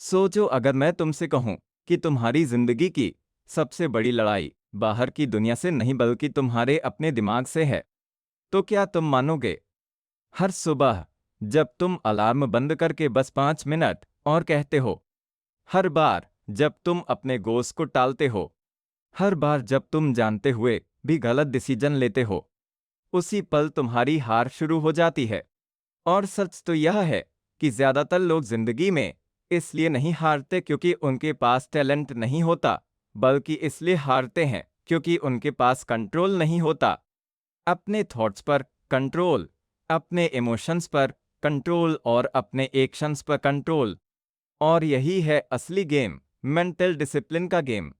सोचो, अगर मैं तुमसे कहूं कि तुम्हारी जिंदगी की सबसे बड़ी लड़ाई बाहर की दुनिया से नहीं बल्कि तुम्हारे अपने दिमाग से है, तो क्या तुम मानोगे? हर सुबह जब तुम अलार्म बंद करके बस 5 मिनट और कहते हो, हर बार जब तुम अपने गोल्स को टालते हो, हर बार जब तुम जानते हुए भी गलत डिसीजन लेते हो, उसी पल तुम्हारी हार शुरू हो जाती है। और सच तो यह है कि ज्यादातर लोग जिंदगी में इसलिए नहीं हारते क्योंकि उनके पास टैलेंट नहीं होता, बल्कि इसलिए हारते हैं क्योंकि उनके पास कंट्रोल नहीं होता। अपने थॉट्स पर कंट्रोल, अपने इमोशंस पर कंट्रोल और अपने एक्शंस पर कंट्रोल। और यही है असली गेम, मेंटल डिसिप्लिन का गेम।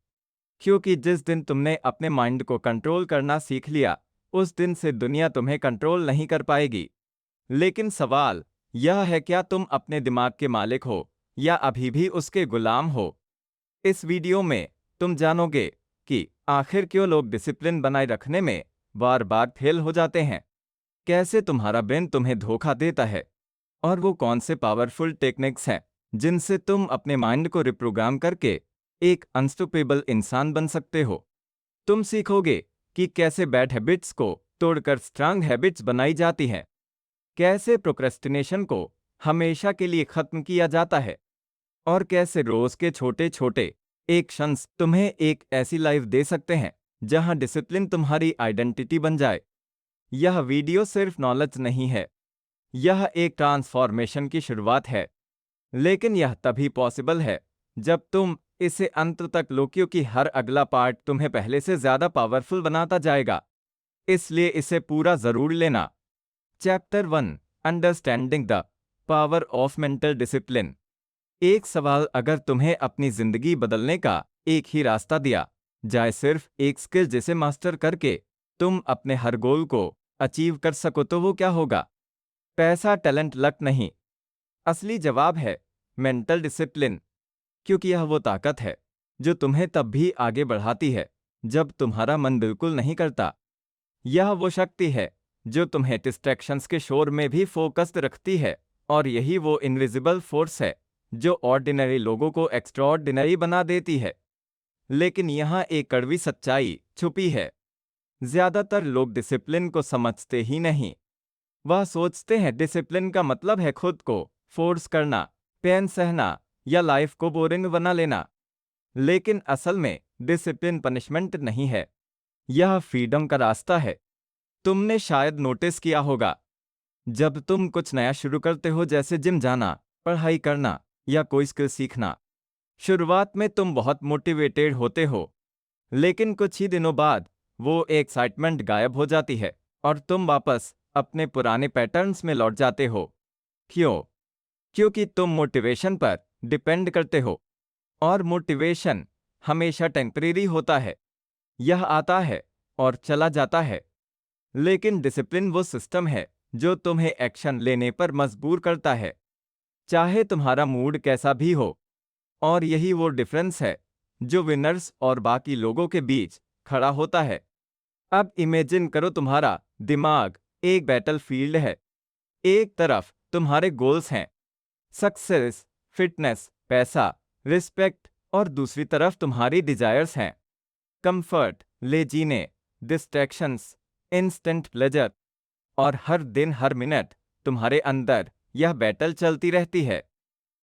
क्योंकि जिस दिन तुमने अपने माइंड को कंट्रोल करना सीख लिया, उस दिन से दुनिया तुम्हें कंट्रोल नहीं कर पाएगी। लेकिन सवाल यह है, क्या तुम अपने दिमाग के मालिक हो या अभी भी उसके गुलाम हो? इस वीडियो में तुम जानोगे कि आखिर क्यों लोग डिसिप्लिन बनाए रखने में बार बार फेल हो जाते हैं, कैसे तुम्हारा ब्रेन तुम्हें धोखा देता है, और वो कौन से पावरफुल टेक्निक्स हैं जिनसे तुम अपने माइंड को रिप्रोग्राम करके एक अनस्टॉपेबल इंसान बन सकते हो। तुम सीखोगे कि कैसे बैड हैबिट्स को तोड़कर स्ट्रांग हैबिट्स बनाई जाती हैं, कैसे प्रोक्रेस्टिनेशन को हमेशा के लिए खत्म किया जाता है, और कैसे रोज के छोटे छोटे एक्शंस तुम्हें एक ऐसी लाइफ दे सकते हैं जहां डिसिप्लिन तुम्हारी आइडेंटिटी बन जाए। यह वीडियो सिर्फ नॉलेज नहीं है, यह एक ट्रांसफॉर्मेशन की शुरुआत है। लेकिन यह तभी पॉसिबल है जब तुम इसे अंत तक लो, क्योंकि हर अगला पार्ट तुम्हें पहले से ज्यादा पावरफुल बनाता जाएगा। इसलिए इसे पूरा जरूर लेना। Chapter 1, understanding the power of mental discipline. एक सवाल, अगर तुम्हें अपनी जिंदगी बदलने का एक ही रास्ता दिया जाए, सिर्फ एक स्किल जिसे मास्टर करके तुम अपने हर गोल को अचीव कर सको, तो वो क्या होगा? पैसा, टैलेंट, लक नहीं। असली जवाब है मेंटल डिसिप्लिन। क्योंकि यह वो ताकत है जो तुम्हें तब भी आगे बढ़ाती है जब तुम्हारा मन बिल्कुल नहीं करता। यह वो शक्ति है जो तुम्हें डिस्ट्रैक्शंस के शोर में भी फोकस्ड रखती है, और यही वो इनविजिबल फोर्स है जो ऑर्डिनरी लोगों को एक्स्ट्राऑर्डिनरी बना देती है। लेकिन यहाँ एक कड़वी सच्चाई छुपी है। ज्यादातर लोग डिसिप्लिन को समझते ही नहीं। वह सोचते हैं डिसिप्लिन का मतलब है खुद को फोर्स करना, पेन सहना या लाइफ को बोरिंग बना लेना। लेकिन असल में डिसिप्लिन पनिशमेंट नहीं है, यह फ्रीडम का रास्ता है। तुमने शायद नोटिस किया होगा, जब तुम कुछ नया शुरू करते हो, जैसे जिम जाना, पढ़ाई करना या कोई स्किल सीखना, शुरुआत में तुम बहुत मोटिवेटेड होते हो। लेकिन कुछ ही दिनों बाद वो एक्साइटमेंट गायब हो जाती है और तुम वापस अपने पुराने पैटर्न्स में लौट जाते हो। क्यों? क्योंकि तुम मोटिवेशन पर डिपेंड करते हो, और मोटिवेशन हमेशा टेम्परेरी होता है। यह आता है और चला जाता है। लेकिन डिसिप्लिन वो सिस्टम है जो तुम्हें एक्शन लेने पर मजबूर करता है, चाहे तुम्हारा मूड कैसा भी हो। और यही वो डिफरेंस है जो विनर्स और बाकी लोगों के बीच खड़ा होता है। अब इमेजिन करो, तुम्हारा दिमाग एक बैटलफील्ड है। एक तरफ तुम्हारे गोल्स हैं, सक्सेस, फिटनेस, पैसा, रिस्पेक्ट, और दूसरी तरफ तुम्हारी डिजायर्स हैं, कंफर्ट, ले जीने, डिस्ट्रैक्शंस, इंस्टेंट प्लेजर। और हर दिन हर मिनट तुम्हारे अंदर यह बैटल चलती रहती है।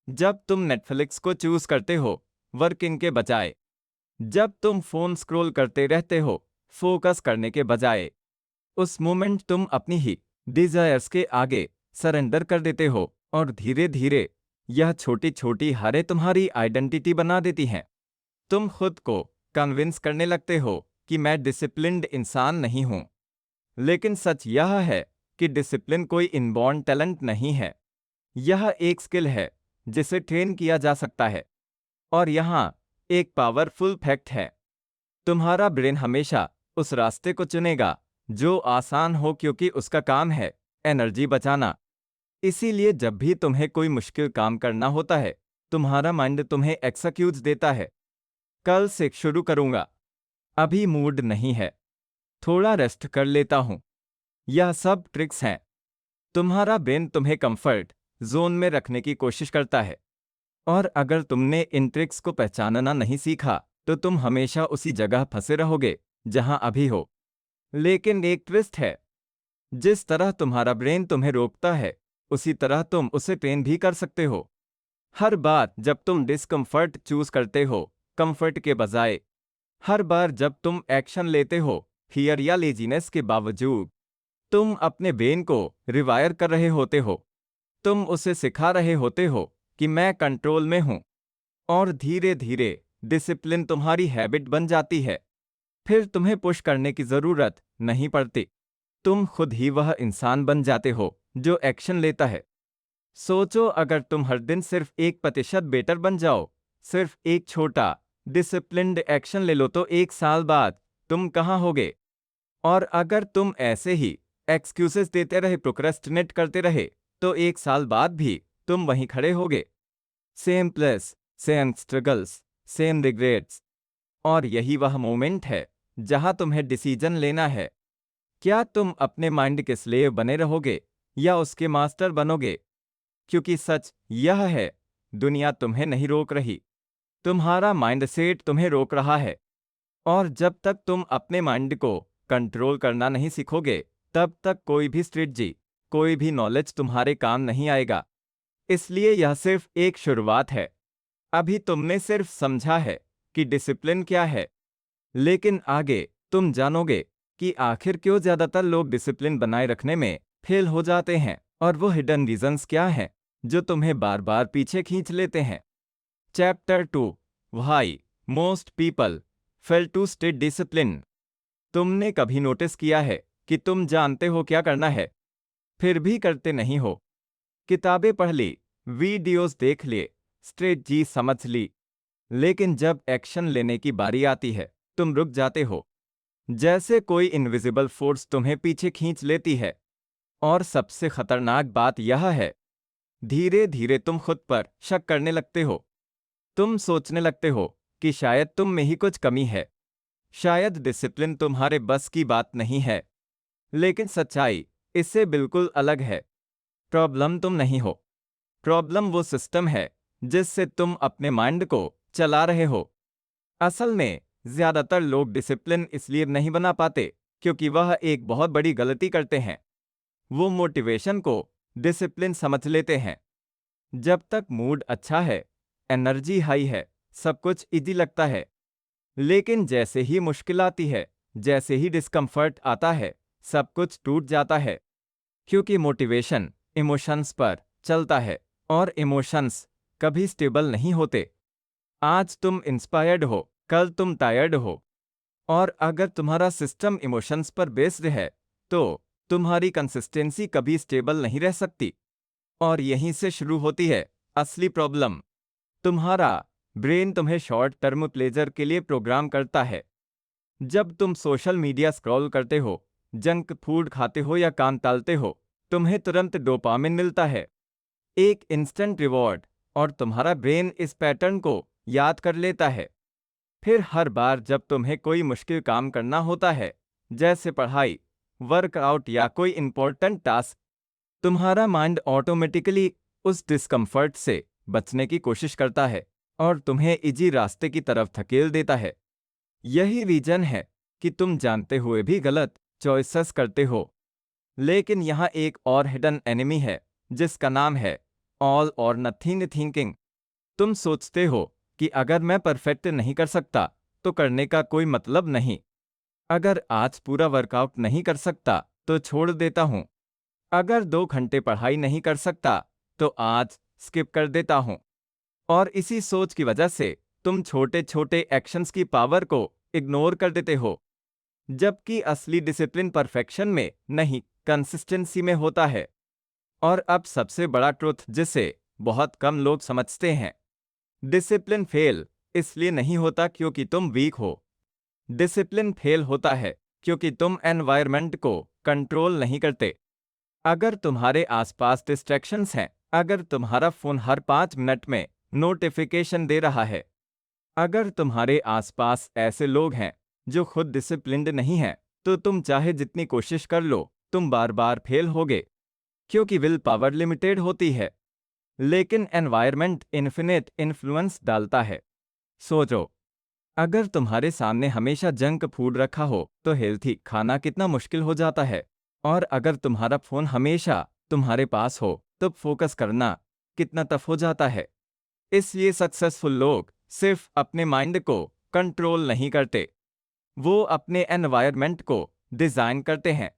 जब तुम नेटफ्लिक्स को चूज करते हो वर्किंग के बजाय, जब तुम फोन स्क्रॉल करते रहते हो फोकस करने के बजाय, उस मोमेंट तुम अपनी ही डिजायर्स के आगे सरेंडर कर देते हो, और धीरे धीरे यह छोटी छोटी हारें तुम्हारी आइडेंटिटी बना देती हैं। तुम खुद को कन्विंस करने लगते हो कि मैं डिसिप्लिन्ड इंसान नहीं हूं। लेकिन सच यह है कि डिसिप्लिन कोई इनबॉर्न टैलेंट नहीं है, यह एक स्किल है जिसे ट्रेन किया जा सकता है। और यहाँ एक पावरफुल फैक्ट है, तुम्हारा ब्रेन हमेशा उस रास्ते को चुनेगा जो आसान हो, क्योंकि उसका काम है एनर्जी बचाना। इसीलिए जब भी तुम्हें कोई मुश्किल काम करना होता है, तुम्हारा माइंड तुम्हें एक्सक्यूज देता है, कल से शुरू करूंगा, अभी मूड नहीं है, थोड़ा रेस्ट कर लेता हूं। यह सब ट्रिक्स हैं। तुम्हारा ब्रेन तुम्हें कंफर्ट जोन में रखने की कोशिश करता है, और अगर तुमने इन ट्रिक्स को पहचानना नहीं सीखा तो तुम हमेशा उसी जगह फंसे रहोगे जहां अभी हो। लेकिन एक ट्विस्ट है, जिस तरह तुम्हारा ब्रेन तुम्हें रोकता है उसी तरह तुम उसे ट्रेन भी कर सकते हो। हर बार जब तुम डिस्कम्फर्ट चूज करते हो कंफर्ट के बजाय, हर बार जब तुम एक्शन लेते हो फियर या लेजीनेस के बावजूद, तुम अपने ब्रेन को रिवायर कर रहे होते हो। तुम उसे सिखा रहे होते हो कि मैं कंट्रोल में हूं। और धीरे धीरे डिसिप्लिन तुम्हारी हैबिट बन जाती है। फिर तुम्हें पुश करने की जरूरत नहीं पड़ती। तुम खुद ही वह इंसान बन जाते हो जो एक्शन लेता है। सोचो, अगर तुम हर दिन सिर्फ 1% बेटर बन जाओ, सिर्फ एक छोटा डिसिप्लिन्ड एक्शन ले लो, तो 1 साल बाद तुम कहाँ होगे? और अगर तुम ऐसे ही एक्सक्यूजेस देते रहे, प्रोक्रेस्टिनेट करते रहे, तो 1 साल बाद भी तुम वहीं खड़े होगे। Same plus, same struggles, same regrets. और यही वह मोमेंट है जहां तुम्हें डिसीजन लेना है। क्या तुम अपने माइंड के स्लेव बने रहोगे या उसके मास्टर बनोगे? क्योंकि सच यह है, दुनिया तुम्हें नहीं रोक रही, तुम्हारा माइंडसेट तुम्हें रोक रहा है। और जब तक तुम अपने माइंड को कंट्रोल करना नहीं सीखोगे, तब तक कोई भी स्ट्रेटजी, कोई भी नॉलेज तुम्हारे काम नहीं आएगा। इसलिए यह सिर्फ एक शुरुआत है। अभी तुमने सिर्फ समझा है कि डिसिप्लिन क्या है, लेकिन आगे तुम जानोगे कि आखिर क्यों ज्यादातर लोग डिसिप्लिन बनाए रखने में फेल हो जाते हैं और वो हिडन रीजंस क्या हैं जो तुम्हें बार बार पीछे खींच लेते हैं। Chapter 2, why most people fail to stay discipline. तुमने कभी नोटिस किया है कि तुम जानते हो क्या करना है, फिर भी करते नहीं हो? किताबें पढ़ ली, वीडियोस देख लिए, स्ट्रेटजी समझ ली, लेकिन जब एक्शन लेने की बारी आती है तुम रुक जाते हो, जैसे कोई इनविजिबल फोर्स तुम्हें पीछे खींच लेती है। और सबसे खतरनाक बात यह है, धीरे धीरे तुम खुद पर शक करने लगते हो। तुम सोचने लगते हो कि शायद तुम में ही कुछ कमी है, शायद डिसिप्लिन तुम्हारे बस की बात नहीं है। लेकिन सच्चाई इससे बिल्कुल अलग है। प्रॉब्लम तुम नहीं हो, प्रॉब्लम वो सिस्टम है जिससे तुम अपने माइंड को चला रहे हो। असल में ज्यादातर लोग डिसिप्लिन इसलिए नहीं बना पाते क्योंकि वह एक बहुत बड़ी गलती करते हैं। वो मोटिवेशन को डिसिप्लिन समझ लेते हैं। जब तक मूड अच्छा है, एनर्जी हाई है, सब कुछ इजी लगता है। लेकिन जैसे ही मुश्किल आती है, जैसे ही डिस्कम्फर्ट आता है, सब कुछ टूट जाता है। क्योंकि मोटिवेशन इमोशंस पर चलता है और इमोशंस कभी स्टेबल नहीं होते। आज तुम इंस्पायर्ड हो, कल तुम टायर्ड हो। और अगर तुम्हारा सिस्टम इमोशंस पर बेस्ड है, तो तुम्हारी कंसिस्टेंसी कभी स्टेबल नहीं रह सकती। और यहीं से शुरू होती है असली प्रॉब्लम। तुम्हारा ब्रेन तुम्हें शॉर्ट टर्म प्लेजर के लिए प्रोग्राम करता है। जब तुम सोशल मीडिया स्क्रॉल करते हो, जंक फूड खाते हो या काम टालते हो, तुम्हें तुरंत डोपामिन मिलता है, एक इंस्टेंट रिवॉर्ड। और तुम्हारा ब्रेन इस पैटर्न को याद कर लेता है। फिर हर बार जब तुम्हें कोई मुश्किल काम करना होता है, जैसे पढ़ाई, वर्कआउट या कोई इंपॉर्टेंट टास्क, तुम्हारा माइंड ऑटोमेटिकली उस डिस्कम्फर्ट से बचने की कोशिश करता है और तुम्हें इजी रास्ते की तरफ धकेल देता है। यही रीजन है कि तुम जानते हुए भी गलत चॉइसेस करते हो। लेकिन यहाँ एक और हिडन एनिमी है जिसका नाम है ऑल और नथिंग थिंकिंग। तुम सोचते हो कि अगर मैं परफेक्ट नहीं कर सकता तो करने का कोई मतलब नहीं। अगर आज पूरा वर्कआउट नहीं कर सकता तो छोड़ देता हूं। अगर 2 घंटे पढ़ाई नहीं कर सकता तो आज स्किप कर देता हूं। और इसी सोच की वजह से तुम छोटे छोटे एक्शंस की पावर को इग्नोर कर देते हो। जबकि असली डिसिप्लिन परफेक्शन में नहीं, कंसिस्टेंसी में होता है। और अब सबसे बड़ा ट्रुथ जिसे बहुत कम लोग समझते हैं, डिसिप्लिन फेल इसलिए नहीं होता क्योंकि तुम वीक हो। डिसिप्लिन फेल होता है क्योंकि तुम एनवायरनमेंट को कंट्रोल नहीं करते। अगर तुम्हारे आसपास डिस्ट्रैक्शंस हैं, अगर तुम्हारा फोन हर 5 मिनट में नोटिफिकेशन दे रहा है, अगर तुम्हारे आसपास ऐसे लोग हैं जो खुद डिसिप्लिन्ड नहीं हैं, तो तुम चाहे जितनी कोशिश कर लो, तुम बार बार फेल होगे। क्योंकि विल पावर लिमिटेड होती है। लेकिन एनवायरनमेंट इन्फिनिट इन्फ्लुएंस डालता है। सोचो, अगर तुम्हारे सामने हमेशा जंक फूड रखा हो तो हेल्थी खाना कितना मुश्किल हो जाता है। और अगर तुम्हारा फोन हमेशा तुम्हारे पास हो तो फोकस करना कितना टफ हो जाता है। इसलिए सक्सेसफुल लोग सिर्फ अपने माइंड को कंट्रोल नहीं करते, वो अपने एनवायरनमेंट को डिजाइन करते हैं।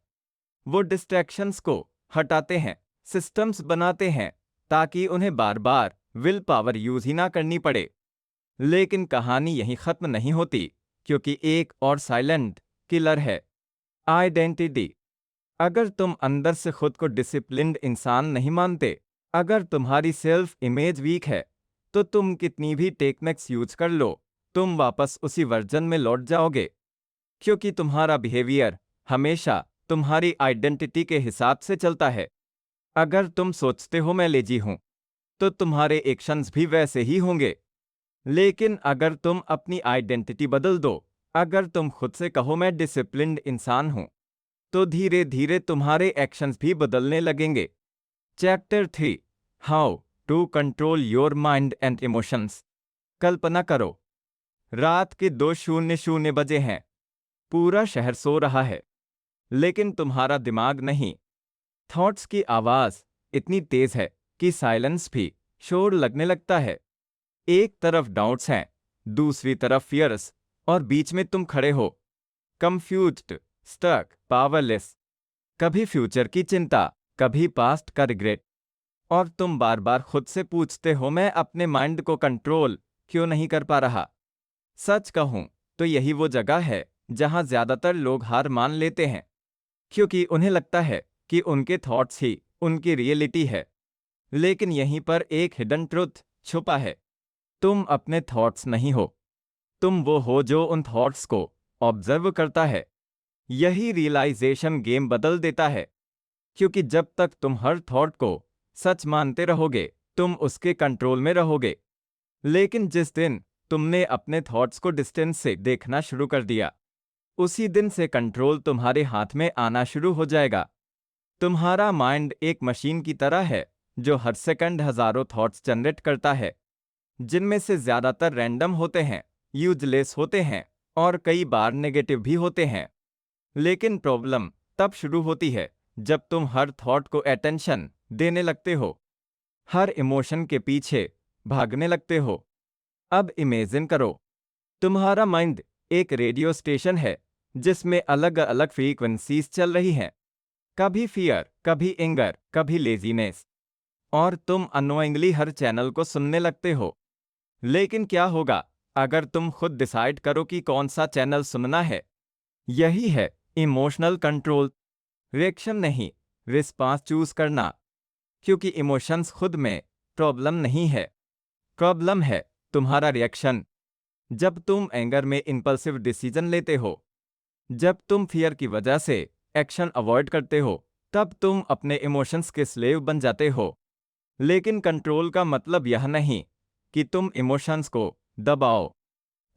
वो डिस्ट्रैक्शंस को हटाते हैं, सिस्टम्स बनाते हैं ताकि उन्हें बार बार विल पावर यूज ही ना करनी पड़े। लेकिन कहानी यहीं खत्म नहीं होती, क्योंकि एक और साइलेंट किलर है, आइडेंटिटी। अगर तुम अंदर से खुद को डिसिप्लिन्ड इंसान नहीं मानते, अगर तुम्हारी सेल्फ इमेज वीक है, तो तुम कितनी भी टेक्निक्स यूज कर लो, तुम वापस उसी वर्जन में लौट जाओगे। क्योंकि तुम्हारा बिहेवियर हमेशा तुम्हारी आइडेंटिटी के हिसाब से चलता है। अगर तुम सोचते हो मैं लेजी हूं, तो तुम्हारे एक्शंस भी वैसे ही होंगे। लेकिन अगर तुम अपनी आइडेंटिटी बदल दो, अगर तुम खुद से कहो मैं डिसिप्लिन्ड इंसान हूं, तो धीरे धीरे तुम्हारे एक्शंस भी बदलने लगेंगे। Chapter 3, how to control your mind and emotions. कल्पना करो, रात के 2:00 बजे हैं, पूरा शहर सो रहा है, लेकिन तुम्हारा दिमाग नहीं। थॉट्स की आवाज इतनी तेज है कि साइलेंस भी शोर लगने लगता है। एक तरफ डाउट्स हैं, दूसरी तरफ फियर्स, और बीच में तुम खड़े हो, कंफ्यूज्ड, स्टक, पावरलेस। कभी फ्यूचर की चिंता, कभी पास्ट का रिग्रेट। और तुम बार बार खुद से पूछते हो मैं अपने माइंड को कंट्रोल क्यों नहीं कर पा रहा। सच कहूं तो यही वो जगह है जहां ज्यादातर लोग हार मान लेते हैं, क्योंकि उन्हें लगता है कि उनके थॉट्स ही उनकी रियलिटी है। लेकिन यहीं पर एक हिडन ट्रुथ छुपा है, तुम अपने थॉट्स नहीं हो, तुम वो हो जो उन थॉट्स को ऑब्जर्व करता है। यही रियलाइजेशन गेम बदल देता है, क्योंकि जब तक तुम हर थॉट को सच मानते रहोगे, तुम उसके कंट्रोल में रहोगे। लेकिन जिस दिन तुमने अपने थॉट्स को डिस्टेंस से देखना शुरू कर दिया, उसी दिन से कंट्रोल तुम्हारे हाथ में आना शुरू हो जाएगा। तुम्हारा माइंड एक मशीन की तरह है जो हर सेकंड हजारों थॉट्स जनरेट करता है, जिनमें से ज्यादातर रैंडम होते हैं, यूजलेस होते हैं और कई बार नेगेटिव भी होते हैं। लेकिन प्रॉब्लम तब शुरू होती है जब तुम हर थॉट को अटेंशन देने लगते हो, हर इमोशन के पीछे भागने लगते हो। अब इमेजिन करो, तुम्हारा माइंड एक रेडियो स्टेशन है जिसमें अलग अलग फ्रीक्वेंसीज चल रही हैं, कभी फियर, कभी एंगर, कभी लेजीनेस, और तुम अनोइंगली हर चैनल को सुनने लगते हो। लेकिन क्या होगा अगर तुम खुद डिसाइड करो कि कौन सा चैनल सुनना है? यही है इमोशनल कंट्रोल। रिएक्शन नहीं, रिस्पांस चूज करना। क्योंकि इमोशंस खुद में प्रॉब्लम नहीं है, प्रॉब्लम है तुम्हारा रिएक्शन। जब तुम एंगर में इंपल्सिव डिसीजन लेते हो, जब तुम फियर की वजह से एक्शन अवॉइड करते हो, तब तुम अपने इमोशंस के स्लेव बन जाते हो। लेकिन कंट्रोल का मतलब यह नहीं कि तुम इमोशंस को दबाओ।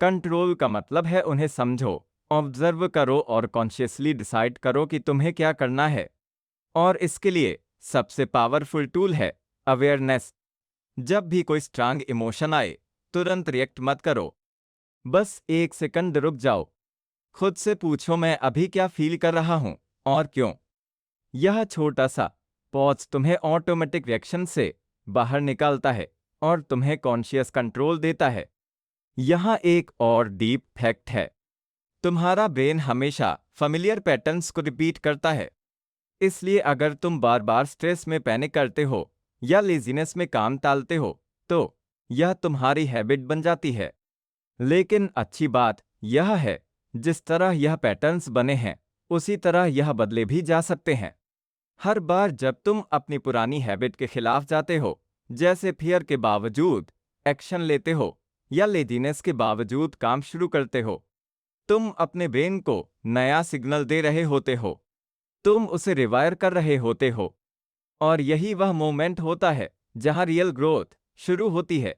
कंट्रोल का मतलब है उन्हें समझो, ऑब्जर्व करो और कॉन्शियसली डिसाइड करो कि तुम्हें क्या करना है। और इसके लिए सबसे पावरफुल टूल है अवेयरनेस। जब भी कोई स्ट्रांग इमोशन आए, तुरंत रिएक्ट मत करो। बस 1 सेकंड रुक जाओ, खुद से पूछो मैं अभी क्या फील कर रहा हूं और क्यों। यह छोटा सा पॉज तुम्हें ऑटोमेटिक रिएक्शन से बाहर निकालता है और तुम्हें कॉन्शियस कंट्रोल देता है। यहाँ एक और डीप फैक्ट है, तुम्हारा ब्रेन हमेशा familiar पैटर्न्स को रिपीट करता है। इसलिए अगर तुम बार बार स्ट्रेस में पैनिक करते हो या लेजीनेस में काम टालते हो, तो यह तुम्हारी हैबिट बन जाती है। लेकिन अच्छी बात यह है, जिस तरह यह पैटर्न्स बने हैं, उसी तरह यह बदले भी जा सकते हैं। हर बार जब तुम अपनी पुरानी हैबिट के खिलाफ जाते हो, जैसे फियर के बावजूद एक्शन लेते हो या लेजीनेस के बावजूद काम शुरू करते हो, तुम अपने ब्रेन को नया सिग्नल दे रहे होते हो, तुम उसे रिवायर कर रहे होते हो। और यही वह मोमेंट होता है जहां रियल ग्रोथ शुरू होती है,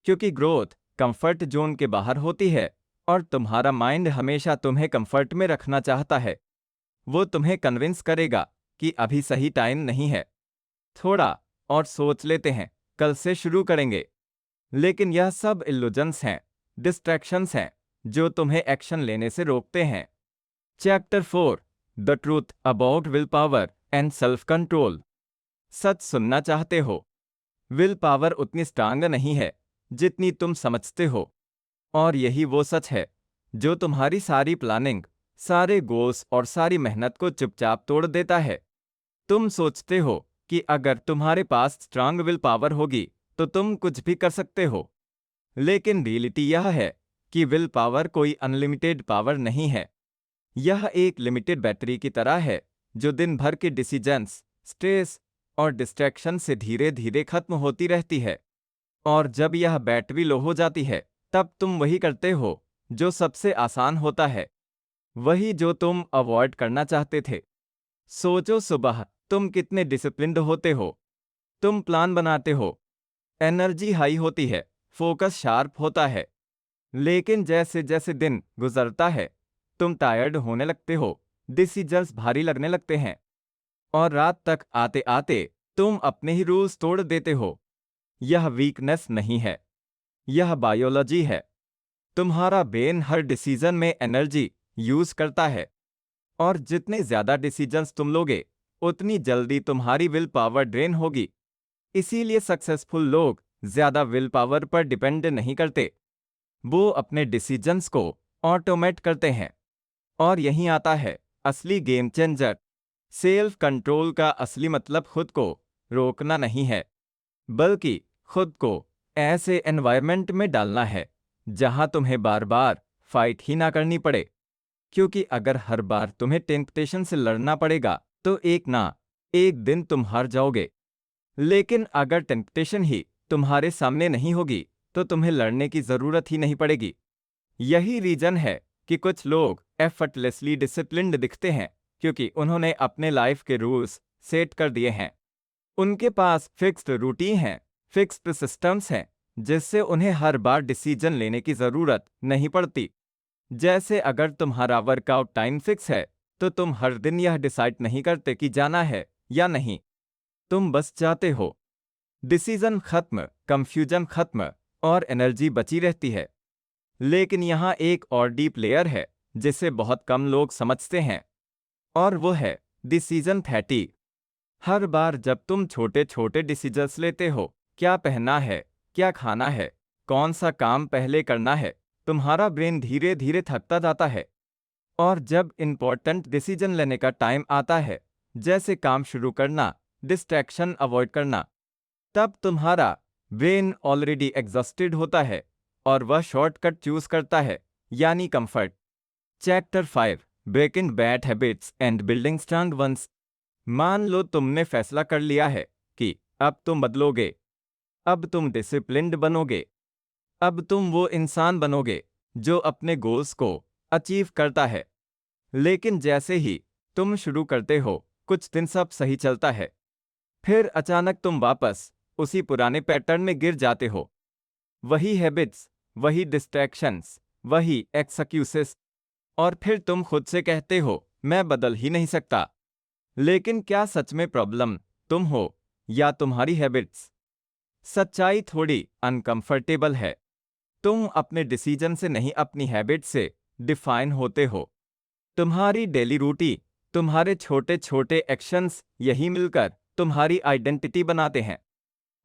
क्योंकि ग्रोथ कंफर्ट जोन के बाहर होती है और तुम्हारा माइंड हमेशा तुम्हें कंफर्ट में रखना चाहता है। वो तुम्हें कन्विंस करेगा कि अभी सही टाइम नहीं है, थोड़ा और सोच लेते हैं, कल से शुरू करेंगे। लेकिन यह सब इल्यूजन्स हैं, डिस्ट्रैक्शंस हैं, जो तुम्हें एक्शन लेने से रोकते हैं। Chapter 4, the truth about will power and self control. सच सुनना चाहते हो? विल पावर उतनी स्ट्रांग नहीं है जितनी तुम समझते हो, और यही वो सच है जो तुम्हारी सारी प्लानिंग, सारे गोल्स और सारी मेहनत को चुपचाप तोड़ देता है। तुम सोचते हो कि अगर तुम्हारे पास स्ट्रांग विल पावर होगी तो तुम कुछ भी कर सकते हो, लेकिन रियलिटी यह है कि विल पावर कोई अनलिमिटेड पावर नहीं है। यह एक लिमिटेड बैटरी की तरह है जो दिन भर के डिसीजंस, स्ट्रेस और डिस्ट्रैक्शन से धीरे धीरे खत्म होती रहती है। और जब यह बैटरी लो हो जाती है, तब तुम वही करते हो जो सबसे आसान होता है, वही जो तुम अवॉइड करना चाहते थे। सोचो, सुबह तुम कितने डिसिप्लिन्ड होते हो। तुम प्लान बनाते हो, एनर्जी हाई होती है, फोकस शार्प होता है। लेकिन जैसे जैसे दिन गुजरता है, तुम टायर्ड होने लगते हो, डिसीजंस भारी लगने लगते हैं, और रात तक आते आते तुम अपने ही रूल्स तोड़ देते हो। यह वीकनेस नहीं है, यह बायोलॉजी है। तुम्हारा ब्रेन हर डिसीजन में एनर्जी यूज करता है, और जितने ज्यादा डिसीजंस तुम लोगे, उतनी जल्दी तुम्हारी विल पावर ड्रेन होगी। इसीलिए सक्सेसफुल लोग ज्यादा विल पावर पर डिपेंड नहीं करते, वो अपने डिसीजंस को ऑटोमेट करते हैं। और यहीं आता है असली गेम चेंजर। सेल्फ कंट्रोल का असली मतलब खुद को रोकना नहीं है, बल्कि खुद को ऐसे एनवायरनमेंट में डालना है जहां तुम्हें बार बार फाइट ही ना करनी पड़े। क्योंकि अगर हर बार तुम्हें टेम्पटेशन से लड़ना पड़ेगा तो एक ना एक दिन तुम हार जाओगे। लेकिन अगर टेम्पटेशन ही तुम्हारे सामने नहीं होगी तो तुम्हें लड़ने की जरूरत ही नहीं पड़ेगी। यही रीजन है कि कुछ लोग एफर्टलेसली डिसिप्लिन्ड दिखते हैं, क्योंकि उन्होंने अपने लाइफ के रूल्स सेट कर दिए हैं। उनके पास फिक्स्ड रूटीन है, फिक्स्ड सिस्टम्स हैं, जिससे उन्हें हर बार डिसीजन लेने की जरूरत नहीं पड़ती। जैसे अगर तुम्हारा वर्कआउट टाइम फिक्स है, तो तुम हर दिन यह डिसाइड नहीं करते कि जाना है या नहीं, तुम बस जाते हो। डिसीजन खत्म, कंफ्यूजन खत्म, और एनर्जी बची रहती है। लेकिन यहाँ एक और डीप लेयर है जिसे बहुत कम लोग समझते हैं, और वो है डिसीजन फैटीग। हर बार जब तुम छोटे छोटे डिसीजंस लेते हो, क्या पहनना है, क्या खाना है, कौन सा काम पहले करना है, तुम्हारा ब्रेन धीरे धीरे थकता जाता है। और जब इंपॉर्टेंट डिसीजन लेने का टाइम आता है, जैसे काम शुरू करना, डिस्ट्रैक्शन अवॉइड करना, तब तुम्हारा ब्रेन ऑलरेडी एग्जॉस्टेड होता है और वह शॉर्टकट चूज करता है, यानी comfort. Chapter 5, breaking bad habits and building strong ones. मान लो तुमने फैसला कर लिया है कि अब तुम बदलोगे, अब तुम डिसिप्लिन्ड बनोगे, अब तुम वो इंसान बनोगे जो अपने गोल्स को अचीव करता है। लेकिन जैसे ही तुम शुरू करते हो, कुछ दिन सब सही चलता है, फिर अचानक तुम वापस उसी पुराने पैटर्न में गिर जाते हो। वही हैबिट्स, वही डिस्ट्रैक्शंस, वही एक्सक्यूजेस, और फिर तुम खुद से कहते हो, मैं बदल ही नहीं सकता। लेकिन क्या सच में प्रॉब्लम तुम हो या तुम्हारी हैबिट्स? सच्चाई थोड़ी अनकंफर्टेबल है। तुम अपने डिसीजन से नहीं, अपनी हैबिट से डिफाइन होते हो। तुम्हारी डेली रूटीन, तुम्हारे छोटे छोटे एक्शंस, यही मिलकर तुम्हारी आइडेंटिटी बनाते हैं।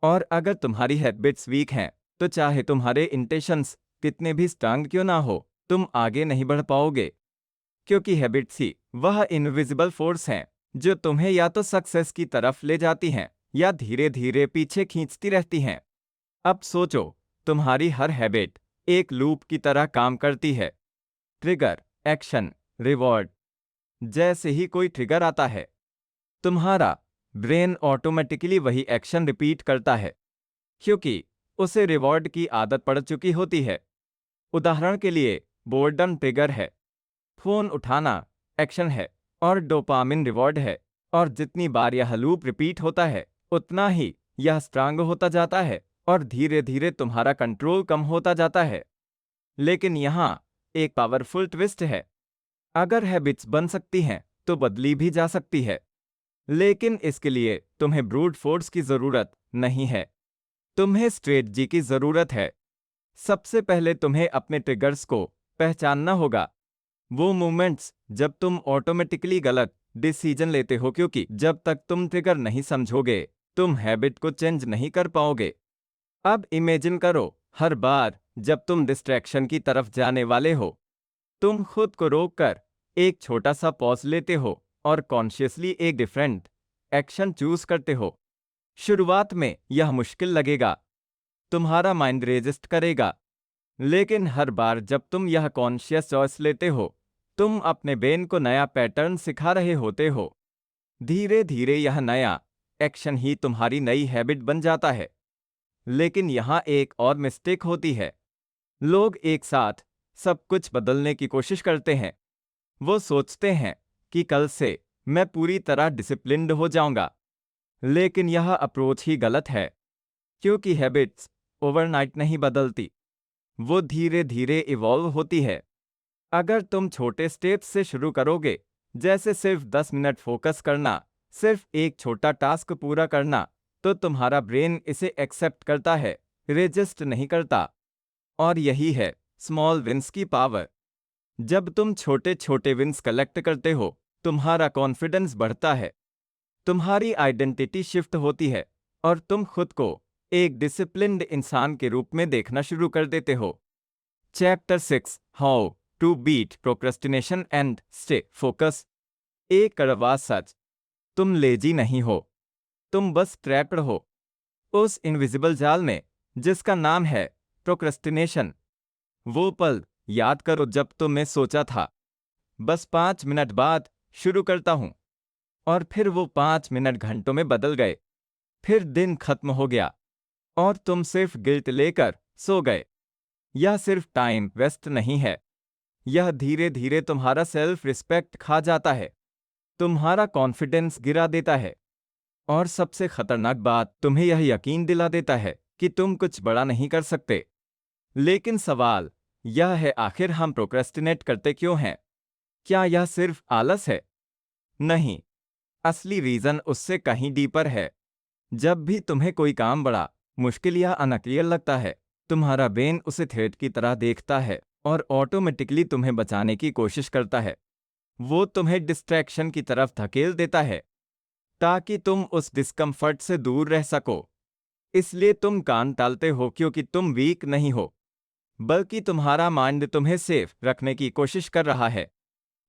और अगर तुम्हारी हैबिट्स वीक हैं, तो चाहे तुम्हारे इंटेंशंस कितने भी स्ट्रांग क्यों ना हो, तुम आगे नहीं बढ़ पाओगे। क्योंकि हैबिट्स ही वह इनविजिबल फोर्स हैं जो तुम्हें या तो सक्सेस की तरफ ले जाती हैं या धीरे धीरे पीछे खींचती रहती हैं। अब सोचो, तुम्हारी हर हैबिट एक लूप की तरह काम करती है। Trigger, action, reward. जैसे ही कोई ट्रिगर आता है, तुम्हारा ब्रेन ऑटोमेटिकली वही एक्शन रिपीट करता है, क्योंकि उसे रिवॉर्ड की आदत पड़ चुकी होती है। उदाहरण के लिए, बोर्डम ट्रिगर है, फोन उठाना एक्शन है, और डोपामिन रिवॉर्ड है। और जितनी बार यह लूप रिपीट होता है, उतना ही यह स्ट्रांग होता जाता है और धीरे धीरे तुम्हारा कंट्रोल कम होता जाता है। लेकिन यहाँ एक पावरफुल ट्विस्ट है। अगर हैबिट्स बन सकती हैं तो बदली भी जा सकती है, लेकिन इसके लिए तुम्हें ब्रूट फोर्स की जरूरत नहीं है। तुम्हें स्ट्रेटजी की जरूरत है। सबसे पहले तुम्हें अपने ट्रिगर्स को पहचानना होगा। वो मोमेंट्स जब तुम ऑटोमेटिकली गलत डिसीजन लेते हो, क्योंकि जब तक तुम ट्रिगर नहीं समझोगे तुम हैबिट को चेंज नहीं कर पाओगे। अब इमेजिन करो, हर बार जब तुम डिस्ट्रैक्शन की तरफ जाने वाले हो, तुम खुद को रोककर एक छोटा सा पॉज लेते हो और कॉन्शियसली एक डिफरेंट एक्शन चूज करते हो। शुरुआत में यह मुश्किल लगेगा, तुम्हारा माइंड रेजिस्ट करेगा, लेकिन हर बार जब तुम यह कॉन्शियस चॉइस लेते हो, तुम अपने ब्रेन को नया पैटर्न सिखा रहे होते हो। धीरे धीरे यह नया एक्शन ही तुम्हारी नई हैबिट बन जाता है। लेकिन यहाँ एक और मिस्टेक होती है। लोग एक साथ सब कुछ बदलने की कोशिश करते हैं। वो सोचते हैं कि कल से मैं पूरी तरह डिसिप्लिन्ड हो जाऊंगा, लेकिन यह अप्रोच ही गलत है, क्योंकि हैबिट्स ओवरनाइट नहीं बदलती, वो धीरे धीरे इवॉल्व होती है। अगर तुम छोटे स्टेप्स से शुरू करोगे, जैसे सिर्फ 10 मिनट फोकस करना, सिर्फ एक छोटा टास्क पूरा करना, तो तुम्हारा ब्रेन इसे एक्सेप्ट करता है, रेजिस्ट नहीं करता। और यही है स्मॉल विंस की पावर। जब तुम छोटे छोटे विंस कलेक्ट करते हो, तुम्हारा कॉन्फिडेंस बढ़ता है, तुम्हारी आइडेंटिटी शिफ्ट होती है और तुम खुद को एक डिसिप्लिन्ड इंसान के रूप में देखना शुरू कर देते हो। Chapter 6, how to beat procrastination and stay focus. एक कड़वा सच, तुम लेजी नहीं हो, तुम बस ट्रैप्ड हो उस इनविजिबल जाल में जिसका नाम है प्रोक्रेस्टिनेशन। वो पल याद करो जब तुमने सोचा था, बस 5 मिनट बाद शुरू करता हूं, और फिर वो 5 मिनट घंटों में बदल गए। फिर दिन खत्म हो गया और तुम सिर्फ गिल्ट लेकर सो गए। यह सिर्फ टाइम वेस्ट नहीं है, यह धीरे धीरे तुम्हारा सेल्फ रिस्पेक्ट खा जाता है, तुम्हारा कॉन्फिडेंस गिरा देता है, और सबसे खतरनाक बात, तुम्हें यह यकीन दिला देता है कि तुम कुछ बड़ा नहीं कर सकते। लेकिन सवाल यह है, आखिर हम प्रोक्रेस्टिनेट करते क्यों हैं? क्या यह सिर्फ आलस है? नहीं, असली रीजन उससे कहीं डीपर है। जब भी तुम्हें कोई काम बड़ा, मुश्किल या अनक्लियर लगता है, तुम्हारा ब्रेन उसे थ्रेट की तरह देखता है और ऑटोमेटिकली तुम्हें बचाने की कोशिश करता है। वो तुम्हें डिस्ट्रैक्शन की तरफ धकेल देता है ताकि तुम उस डिस्कम्फर्ट से दूर रह सको। इसलिए तुम कान टालते हो, क्योंकि तुम वीक नहीं हो, बल्कि तुम्हारा माइंड तुम्हें सेफ रखने की कोशिश कर रहा है।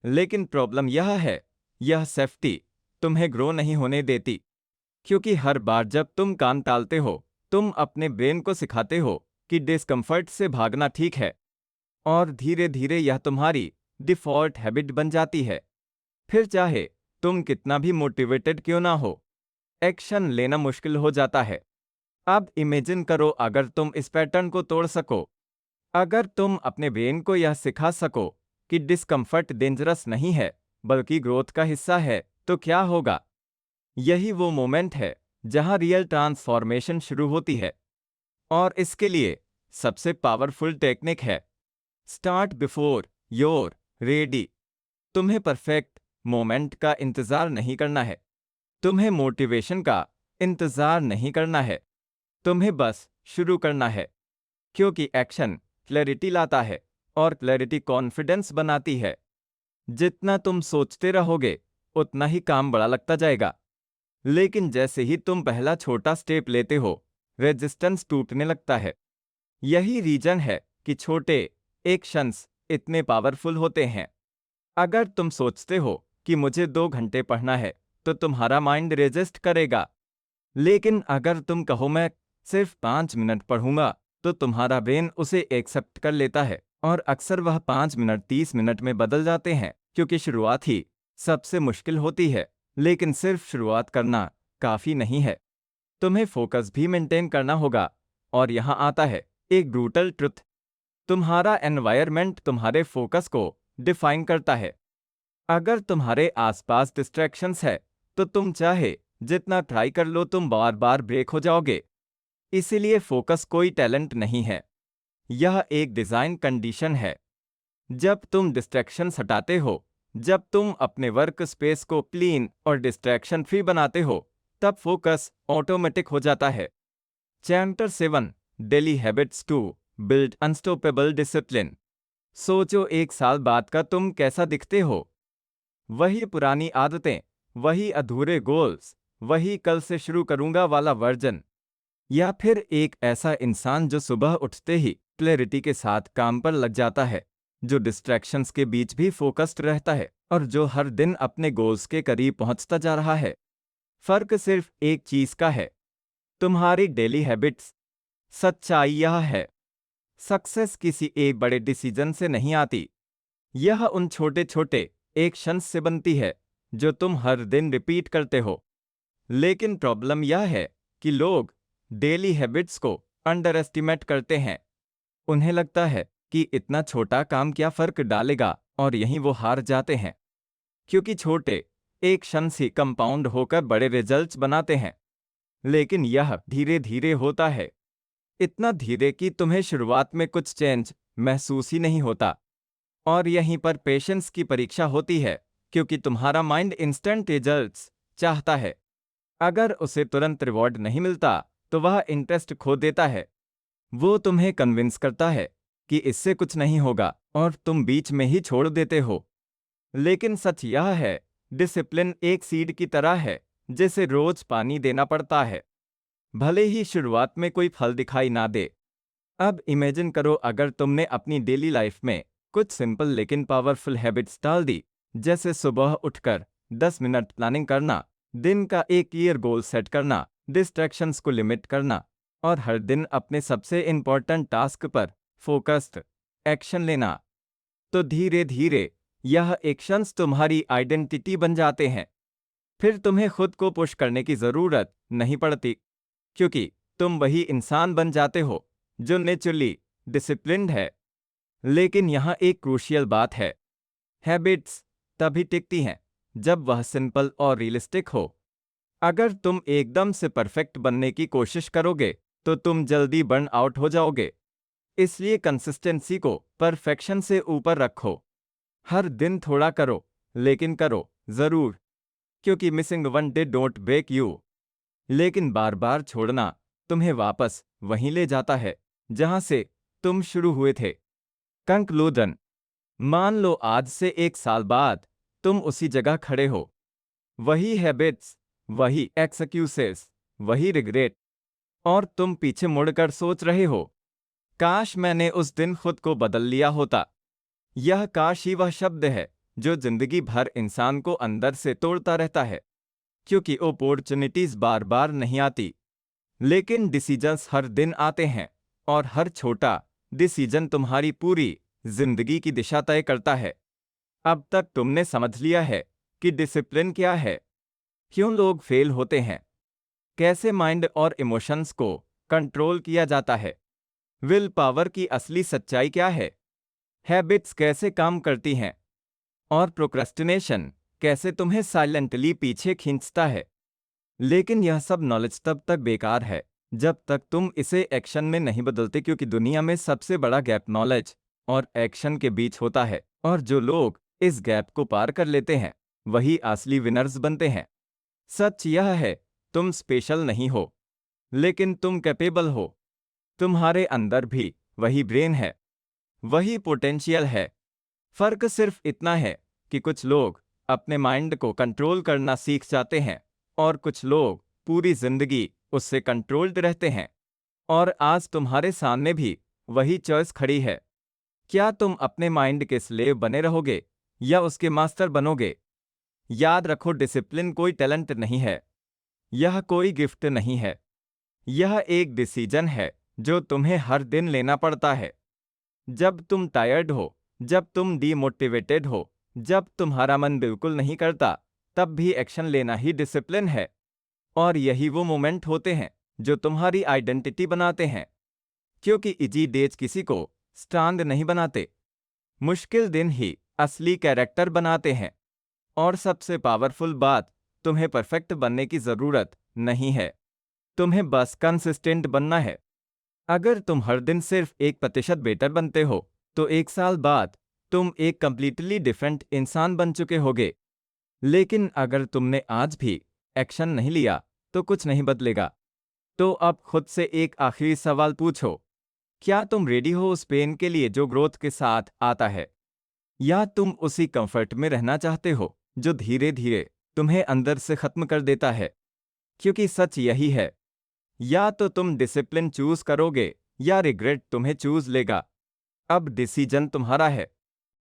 लेकिन प्रॉब्लम यह है, यह सेफ्टी तुम्हें ग्रो नहीं होने देती, क्योंकि हर बार जब तुम कान टालते हो, तुम अपने ब्रेन को सिखाते हो कि डिस्कम्फर्ट से भागना ठीक है, और धीरे धीरे यह तुम्हारी डिफ़ॉल्ट हैबिट बन जाती है। फिर चाहे तुम कितना भी मोटिवेटेड क्यों ना हो, एक्शन लेना मुश्किल हो जाता है। अब इमेजिन करो, अगर तुम इस पैटर्न को तोड़ सको, अगर तुम अपने ब्रेन को यह सिखा सको कि डिस्कम्फर्ट डेंजरस नहीं है बल्कि ग्रोथ का हिस्सा है, तो क्या होगा? यही वो मोमेंट है जहां रियल ट्रांसफॉर्मेशन शुरू होती है। और इसके लिए सबसे पावरफुल टेक्निक है, स्टार्ट बिफोर योर रेडी। तुम्हें परफेक्ट मोमेंट का इंतजार नहीं करना है, तुम्हें मोटिवेशन का इंतजार नहीं करना है, तुम्हें बस शुरू करना है, क्योंकि एक्शन क्लैरिटी लाता है और क्लैरिटी कॉन्फिडेंस बनाती है। जितना तुम सोचते रहोगे उतना ही काम बड़ा लगता जाएगा, लेकिन जैसे ही तुम पहला छोटा स्टेप लेते हो, रेजिस्टेंस टूटने लगता है। यही रीजन है कि छोटे एक्शंस इतने पावरफुल होते हैं। अगर तुम सोचते हो कि मुझे 2 घंटे पढ़ना है, तो तुम्हारा माइंड रेजिस्ट करेगा। लेकिन अगर तुम कहो मैं सिर्फ 5 मिनट पढ़ूंगा, तो तुम्हारा ब्रेन उसे एक्सेप्ट कर लेता है, और अक्सर वह 5 मिनट 30 मिनट में बदल जाते हैं, क्योंकि शुरुआत ही सबसे मुश्किल होती है। लेकिन सिर्फ शुरुआत करना काफ़ी नहीं है, तुम्हें फोकस भी मेंटेन करना होगा। और यहाँ आता है एक ब्रूटल ट्रुथ, तुम्हारा एनवायरनमेंट तुम्हारे फोकस को डिफाइन करता है। अगर तुम्हारे आसपास डिस्ट्रैक्शंस है, तो तुम चाहे जितना ट्राई कर लो, तुम बार बार ब्रेक हो जाओगे। इसीलिए फोकस कोई टैलेंट नहीं है, यह एक डिज़ाइन कंडीशन है। जब तुम डिस्ट्रैक्शन हटाते हो, जब तुम अपने वर्क स्पेस को क्लीन और डिस्ट्रैक्शन फ्री बनाते हो, तब फोकस ऑटोमेटिक हो जाता है। Chapter 7 daily habits to build unstoppable discipline. सोचो 1 साल बाद का तुम कैसा दिखते हो। वही पुरानी आदतें, वही अधूरे गोल्स, वही कल से शुरू करूंगा वाला वर्जन, या फिर एक ऐसा इंसान जो सुबह उठते ही क्लैरिटी के साथ काम पर लग जाता है, जो डिस्ट्रैक्शंस के बीच भी फोकस्ड रहता है और जो हर दिन अपने गोल्स के करीब पहुंचता जा रहा है। फर्क सिर्फ एक चीज का है, तुम्हारी डेली हैबिट्स। सच्चाई यह है, सक्सेस किसी एक बड़े डिसीजन से नहीं आती, यह उन छोटे छोटे एक्शंस से बनती है जो तुम हर दिन रिपीट करते हो। लेकिन प्रॉब्लम यह है कि लोग डेली हैबिट्स को अंडर एस्टिमेट करते हैं। उन्हें लगता है कि इतना छोटा काम क्या फर्क डालेगा, और यहीं वो हार जाते हैं, क्योंकि छोटे एक्शंस ही कंपाउंड होकर बड़े रिजल्ट्स बनाते हैं। लेकिन यह धीरे धीरे होता है, इतना धीरे कि तुम्हें शुरुआत में कुछ चेंज महसूस ही नहीं होता। और यहीं पर पेशेंस की परीक्षा होती है, क्योंकि तुम्हारा माइंड इंस्टेंट रिजल्ट्स चाहता है। अगर उसे तुरंत रिवॉर्ड नहीं मिलता तो वह इंटरेस्ट खो देता है। वो तुम्हें कन्विंस करता है कि इससे कुछ नहीं होगा और तुम बीच में ही छोड़ देते हो। लेकिन सच यह है, डिसिप्लिन एक सीड की तरह है जिसे रोज पानी देना पड़ता है, भले ही शुरुआत में कोई फल दिखाई ना दे। अब इमेजिन करो, अगर तुमने अपनी डेली लाइफ में कुछ सिंपल लेकिन पावरफुल हैबिट्स डाल दी, जैसे सुबह उठकर 10 मिनट प्लानिंग करना, दिन का एक क्लियर गोल सेट करना, डिस्ट्रैक्शंस को लिमिट करना और हर दिन अपने सबसे इंपॉर्टेंट टास्क पर फोकस्ड एक्शन लेना, तो धीरे धीरे यह एक्शंस तुम्हारी आइडेंटिटी बन जाते हैं। फिर तुम्हें खुद को पुश करने की जरूरत नहीं पड़ती, क्योंकि तुम वही इंसान बन जाते हो जो नेचुरली डिसिप्लिन्ड है। लेकिन यहाँ एक क्रूशियल बात है, हैबिट्स तभी टिकती हैं जब वह सिंपल और रियलिस्टिक हो। अगर तुम एकदम से परफेक्ट बनने की कोशिश करोगे तो तुम जल्दी बर्न आउट हो जाओगे। इसलिए कंसिस्टेंसी को परफेक्शन से ऊपर रखो। हर दिन थोड़ा करो, लेकिन करो जरूर, क्योंकि missing one day don't break you. लेकिन बार बार छोड़ना तुम्हें वापस वहीं ले जाता है जहां से तुम शुरू हुए थे। कंक्लूजन, मान लो आज से 1 साल बाद तुम उसी जगह खड़े हो, वही हैबिट्स, वही एक्सक्यूजेस, वही रिग्रेट, और तुम पीछे मुड़कर सोच रहे हो, काश मैंने उस दिन खुद को बदल लिया होता। यह काश ही वह शब्द है जो जिंदगी भर इंसान को अंदर से तोड़ता रहता है, क्योंकि अपॉर्चुनिटीज बार बार नहीं आती, लेकिन डिसीजंस हर दिन आते हैं, और हर छोटा डिसीजन तुम्हारी पूरी जिंदगी की दिशा तय करता है। अब तक तुमने समझ लिया है कि डिसिप्लिन क्या है, क्यों लोग फेल होते हैं, कैसे माइंड और इमोशंस को कंट्रोल किया जाता है, विल पावर की असली सच्चाई क्या है, हैबिट्स कैसे काम करती हैं, और प्रोक्रेस्टिनेशन कैसे तुम्हें साइलेंटली पीछे खींचता है। लेकिन यह सब नॉलेज तब तक बेकार है जब तक तुम इसे एक्शन में नहीं बदलते, क्योंकि दुनिया में सबसे बड़ा गैप नॉलेज और एक्शन के बीच होता है, और जो लोग इस गैप को पार कर लेते हैं वही असली विनर्स बनते हैं। सच यह है, तुम स्पेशल नहीं हो, लेकिन तुम कैपेबल हो। तुम्हारे अंदर भी वही ब्रेन है, वही पोटेंशियल है। फर्क सिर्फ इतना है कि कुछ लोग अपने माइंड को कंट्रोल करना सीख जाते हैं और कुछ लोग पूरी जिंदगी उससे कंट्रोल्ड रहते हैं। और आज तुम्हारे सामने भी वही चॉइस खड़ी है, क्या तुम अपने माइंड के स्लेव बने रहोगे या उसके मास्टर बनोगे। याद रखो, डिसिप्लिन कोई टैलेंट नहीं है, यह कोई गिफ्ट नहीं है, यह एक डिसीजन है जो तुम्हें हर दिन लेना पड़ता है। जब तुम टायर्ड हो, जब तुम डीमोटिवेटेड हो, जब तुम्हारा मन बिल्कुल नहीं करता, तब भी एक्शन लेना ही डिसिप्लिन है। और यही वो मोमेंट होते हैं जो तुम्हारी आइडेंटिटी बनाते हैं, क्योंकि इजी डेज किसी को स्ट्रांग नहीं बनाते, मुश्किल दिन ही असली कैरेक्टर बनाते हैं। और सबसे पावरफुल बात, तुम्हें परफेक्ट बनने की जरूरत नहीं है, तुम्हें बस कंसिस्टेंट बनना है। अगर तुम हर दिन सिर्फ 1% बेटर बनते हो तो 1 साल बाद तुम एक कंप्लीटली डिफरेंट इंसान बन चुके होगे। लेकिन अगर तुमने आज भी एक्शन नहीं लिया तो कुछ नहीं बदलेगा। तो अब खुद से एक आखिरी सवाल पूछो, क्या तुम रेडी हो उस पेन के लिए जो ग्रोथ के साथ आता है, या तुम उसी कंफर्ट में रहना चाहते हो जो धीरे धीरे तुम्हें अंदर से खत्म कर देता है? क्योंकि सच यही है, या तो तुम डिसिप्लिन चूज करोगे या रिग्रेट तुम्हें चूज लेगा। अब डिसीजन तुम्हारा है।